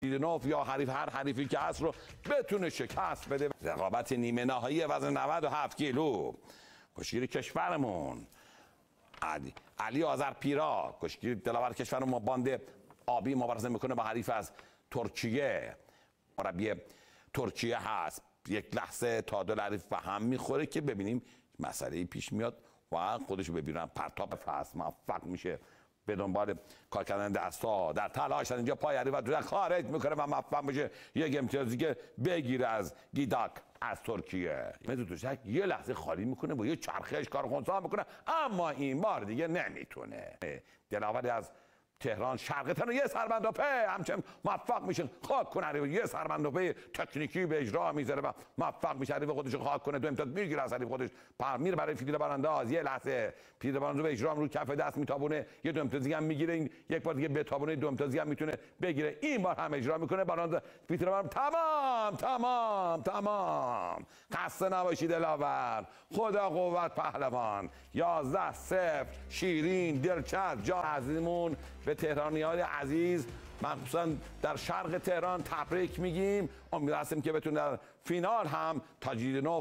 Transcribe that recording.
نوف یا هر حریفی که هست رو بتونه شکست بده. رقابت نیمه نهایی وزن 97 کیلو، کشگیر کشورمون علی آذرپیرا، کشگیر دلاور کشورمون، ما باند آبی مبارزه میکنه با حریف از ترکیه. مربی ترکیه هست. یک لحظه تعادل حریف به هم میخوره که ببینیم مسئله پیش میاد و خودشو ببینن پرتاب فصل موفق میشه به دنبال کار کردن دستا در تلاش اینجا پای حریف رو خارج میکنه و موفق میشه یک امتیازی که بگیره از گیداک از ترکیه. متروتوشک یه لحظه خالی میکنه با یه چرخش کار خونسا میکنه، اما این بار دیگه نمیتونه. دلاوری از تهران شرق تهران یه سربندوپه همچنین موفق میشه خاک کنه حریف، یه سربندوپه تکنیکی به اجرا میذاره و موفق میشه حریف خودش رو خاک کنه. دو امتیاز میگیره از حریف خودش، میره برای پیاده برانداز. یه لحظه پیاده برانداز به اجرا رو کف دست میتابونه، یه دو امتیازی هم میگیره. این یک بار دیگه بتابونه، دو امتیازی هم میتونه بگیره. این بار هم اجرا میکنه برانداز پیاده برانداز. تمام. خسته نباشی دلاور، خدا قوت پهلوان. 11-0 شیرین دلچسب جان عزیزمون به تهرانیان عزیز مخصوصا در شرق تهران تبریک میگیم. امیدوارم که بتونه در فینال هم تاجیرنوف